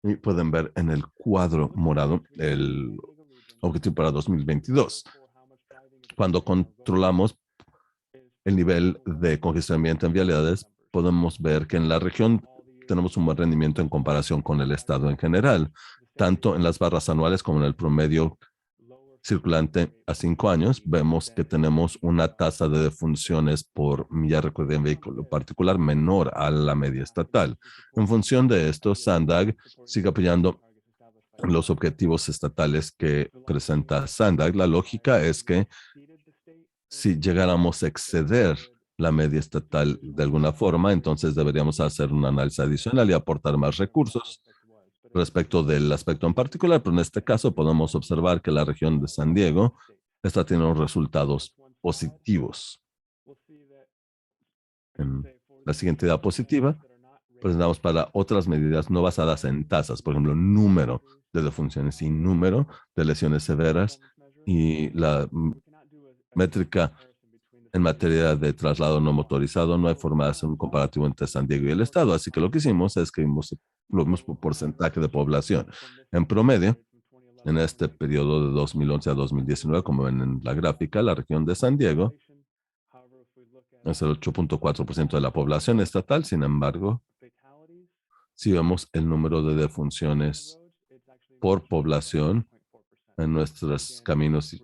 Y pueden ver en el cuadro morado el objetivo para 2022. Cuando controlamos el nivel de congestionamiento en vialidades, podemos ver que en la región tenemos un buen rendimiento en comparación con el estado en general, tanto en las barras anuales como en el promedio circulante a 5 años. Vemos que tenemos una tasa de defunciones por milla recorrida en vehículo particular menor a la media estatal. En función de esto, Sandag sigue apoyando los objetivos estatales que presenta Sandag. La lógica es que si llegáramos a exceder la media estatal de alguna forma, entonces deberíamos hacer un análisis adicional y aportar más recursos respecto del aspecto en particular, pero en este caso podemos observar que la región de San Diego está teniendo resultados positivos. En la siguiente diapositiva presentamos para otras medidas no basadas en tasas, por ejemplo, número de defunciones y número de lesiones severas y la métrica en materia de traslado no motorizado. No hay forma de hacer un comparativo entre San Diego y el estado, así que lo que hicimos es que lo vimos por porcentaje de población. En promedio, en este periodo de 2011 a 2019, como ven en la gráfica, la región de San Diego es el 8.4% de la población estatal. Sin embargo, si vemos el número de defunciones por población en nuestros caminos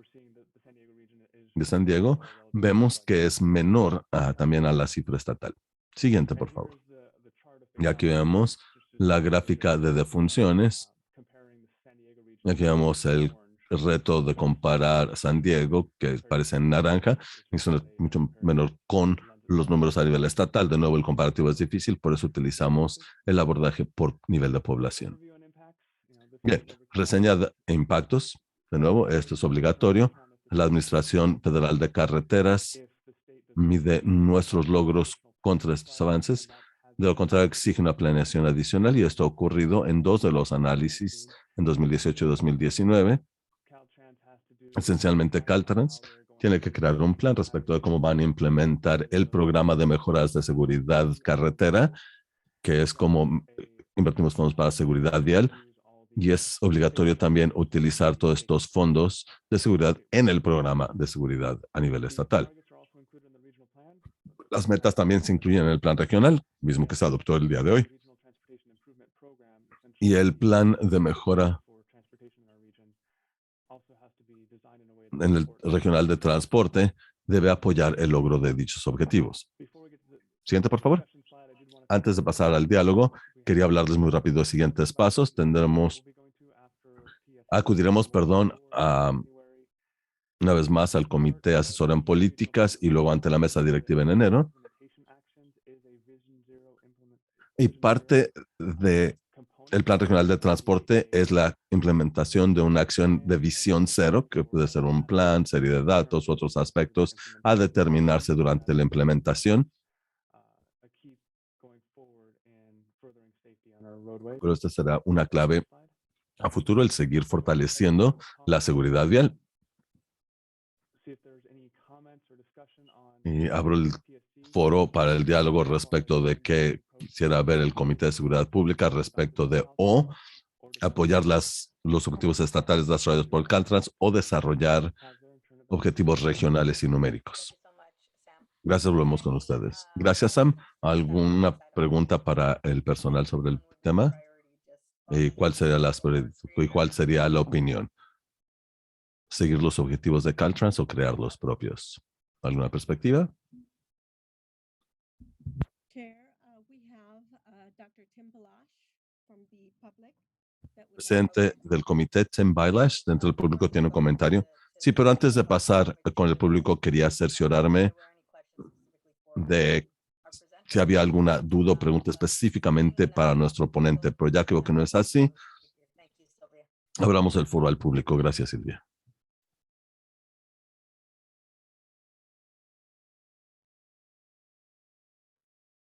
de San Diego, vemos que es menor también a la cifra estatal. Siguiente, por favor. Y aquí vemos la gráfica de defunciones. Aquí vemos el reto de comparar San Diego, que parece en naranja, y es mucho menor con los números a nivel estatal. De nuevo, el comparativo es difícil, por eso utilizamos el abordaje por nivel de población. Bien, reseña de impactos. De nuevo, esto es obligatorio. La Administración Federal de Carreteras mide nuestros logros contra estos avances. De lo contrario, exige una planeación adicional y esto ha ocurrido en dos de los análisis en 2018 y 2019. Esencialmente, Caltrans tiene que crear un plan respecto de cómo van a implementar el programa de mejoras de seguridad carretera, que es como invertimos fondos para seguridad vial, y es obligatorio también utilizar todos estos fondos de seguridad en el programa de seguridad a nivel estatal. Las metas también se incluyen en el plan regional, mismo que se adoptó el día de hoy. Y el plan de mejora en el regional de transporte debe apoyar el logro de dichos objetivos. Siguiente, por favor. Antes de pasar al diálogo, quería hablarles muy rápido de los siguientes pasos. Acudiremos, una vez más al Comité Asesor en Políticas y luego ante la mesa directiva en enero. Y parte del Plan Regional de Transporte es la implementación de una acción de visión cero, que puede ser un plan, serie de datos u otros aspectos a determinarse durante la implementación. pero esta será una clave a futuro, el seguir fortaleciendo la seguridad vial. Y abro el foro para el diálogo respecto de qué quisiera ver el Comité de Seguridad Pública respecto de o apoyar los objetivos estatales desarrollados por el Caltrans o desarrollar objetivos regionales y numéricos. Gracias, volvemos con ustedes. Gracias, Sam. ¿Alguna pregunta para el personal sobre el tema? ¿Y cuál sería la opinión? ¿Seguir los objetivos de Caltrans o crear los propios? ¿Alguna perspectiva? Chair, we have Dr. Tim Balash from the public. Presidente del comité, Tim Bailash, dentro del público, tiene un comentario. Sí, pero antes de pasar con el público, quería cerciorarme de si había alguna duda o pregunta específicamente para nuestro ponente, pero ya creo que no es así, abramos el foro al público. Gracias, Silvia.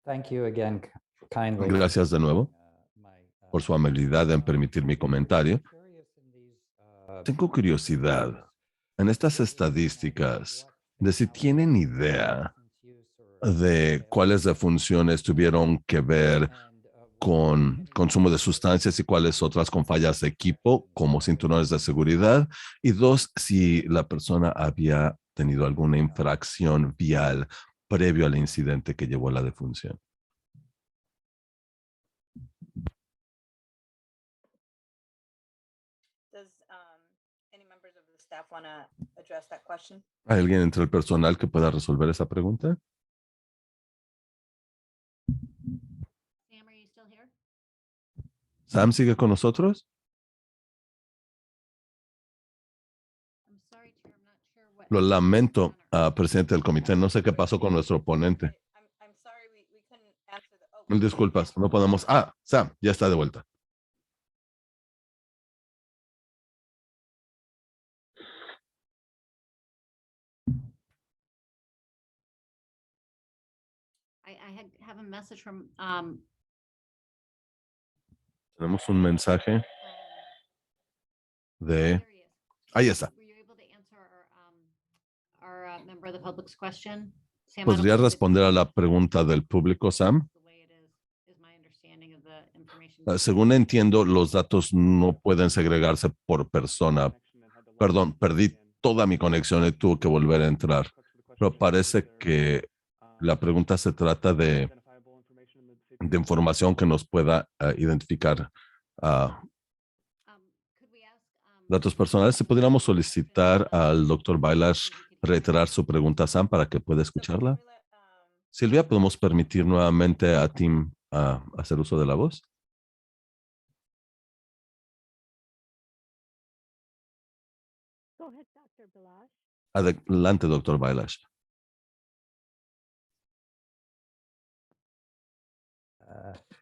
Thank you again kindly. Gracias de nuevo por su amabilidad en permitir mi comentario. Tengo curiosidad en estas estadísticas de si tienen idea de cuáles defunciones tuvieron que ver con consumo de sustancias y cuáles otras con fallas de equipo, como cinturones de seguridad. Y dos, si la persona había tenido alguna infracción vial previo al incidente que llevó a la defunción. ¿Hay alguien entre el personal que pueda resolver esa pregunta? Sam, are you still here? ¿Sam sigue con nosotros? I'm sorry, Chair, I'm not sure what. Lo lamento, presidente del comité. No sé qué pasó con nuestro oponente. Disculpas, no podemos. Sam, ya está de vuelta. Have a message from, Tenemos un mensaje de... there he is. Ahí está. Were you able to answer our member of the public's question? Sam, I don't ¿Podría know if it's responder a la pregunta del público, Sam? the way it is my understanding of the information. Según entiendo, los datos no pueden segregarse por persona. Perdón, perdí toda mi conexión y tuve que volver a entrar. Pero parece que la pregunta se trata de información que nos pueda identificar Could we ask, datos personales. Si pudiéramos solicitar al doctor Bailash reiterar su pregunta, Sam, para que pueda escucharla. Silvia, ¿podemos permitir nuevamente a Tim hacer uso de la voz? Go ahead, Dr. Balash. Adelante, doctor Bailash.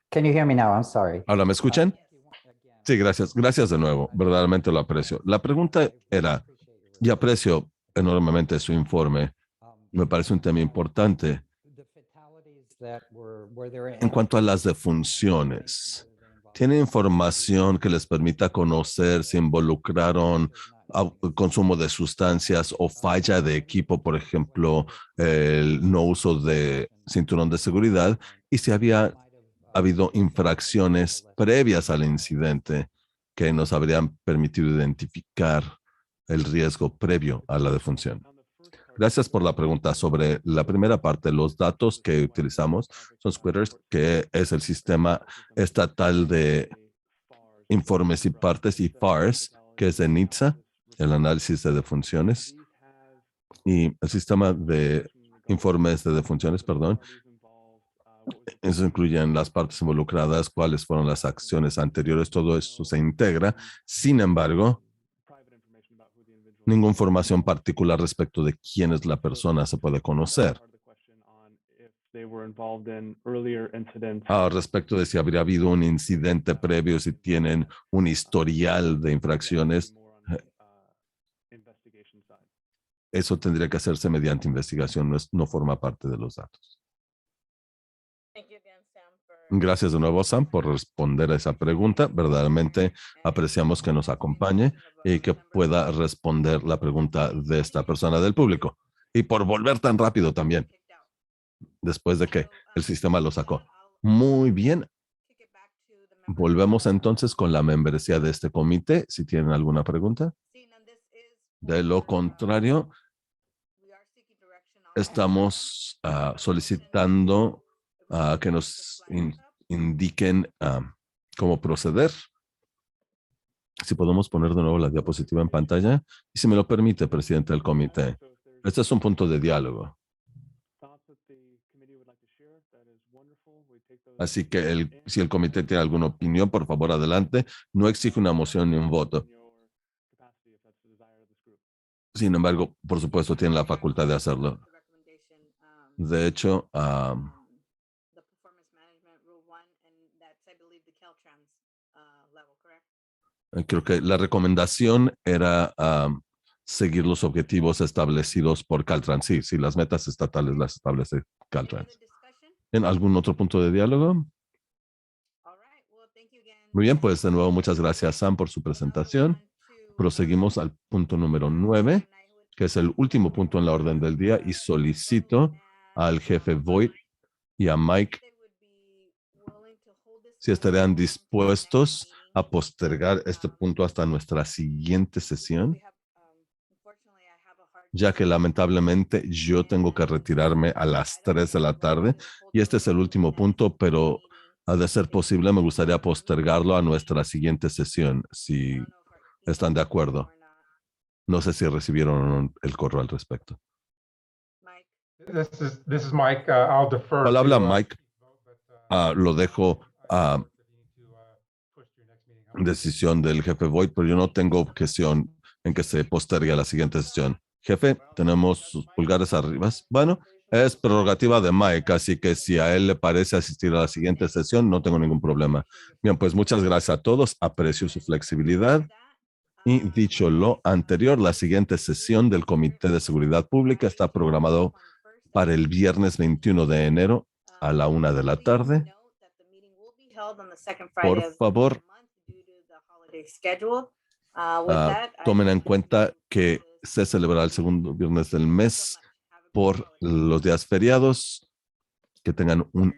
Can you hear me now? I'm sorry. ¿Ahora me escuchan? Sí, gracias. Gracias de nuevo. Verdaderamente lo aprecio. La pregunta era, y aprecio enormemente su informe. Me parece un tema importante. En cuanto a las defunciones, ¿tiene información que les permita conocer si involucraron consumo de sustancias o falla de equipo, por ejemplo, el no uso de cinturón de seguridad, y si había habido infracciones previas al incidente que nos habrían permitido identificar el riesgo previo a la defunción? Gracias por la pregunta. Sobre la primera parte, los datos que utilizamos son Squitters, que es el sistema estatal de informes y partes, y FARS, que es de NHTSA, el análisis de defunciones, y el sistema de informes de defunciones, perdón. Eso incluyen las partes involucradas, cuáles fueron las acciones anteriores, todo eso se integra. Sin embargo, ninguna información particular respecto de quién es la persona se puede conocer. Respecto de si habría habido un incidente previo, si tienen un historial de infracciones, eso tendría que hacerse mediante investigación, no forma parte de los datos. Gracias de nuevo, Sam, por responder a esa pregunta. Verdaderamente apreciamos que nos acompañe y que pueda responder la pregunta de esta persona del público. Y por volver tan rápido también, después de que el sistema lo sacó. Muy bien. Volvemos entonces con la membresía de este comité, si tienen alguna pregunta. De lo contrario, estamos solicitando que nos indiquen cómo proceder. Si podemos poner de nuevo la diapositiva en pantalla. Y si me lo permite, presidente del comité, este es un punto de diálogo. Así que si el comité tiene alguna opinión, por favor, adelante. No exige una moción ni un voto. Sin embargo, por supuesto, tiene la facultad de hacerlo. De hecho, creo que la recomendación era seguir los objetivos establecidos por Caltrans. Sí, las metas estatales las establece Caltrans. ¿En algún otro punto de diálogo? Muy bien, pues de nuevo muchas gracias, Sam, por su presentación. Proseguimos al punto número 9, que es el último punto en la orden del día, y solicito al jefe Voigt y a Mike si estarían dispuestos a postergar este punto hasta nuestra siguiente sesión, ya que lamentablemente yo tengo que retirarme a las 3 de la tarde y este es el último punto, pero a de ser posible me gustaría postergarlo a nuestra siguiente sesión, si están de acuerdo. No sé si recibieron el correo al respecto. This is Mike. I'll defer. Al habla to, Mike, lo dejo a decisión del jefe Voigt, pero yo no tengo objeción en que se postergue a la siguiente sesión. Jefe, tenemos sus pulgares arriba. Bueno, es prerrogativa de Mike, así que si a él le parece asistir a la siguiente sesión, no tengo ningún problema. Bien, pues muchas gracias a todos. Aprecio su flexibilidad. Y dicho lo anterior, la siguiente sesión del Comité de Seguridad Pública está programado para el viernes 21 de enero a la 1 de la tarde. Por favor, tomen en cuenta que se celebrará el segundo viernes del mes por los días feriados. Que tengan un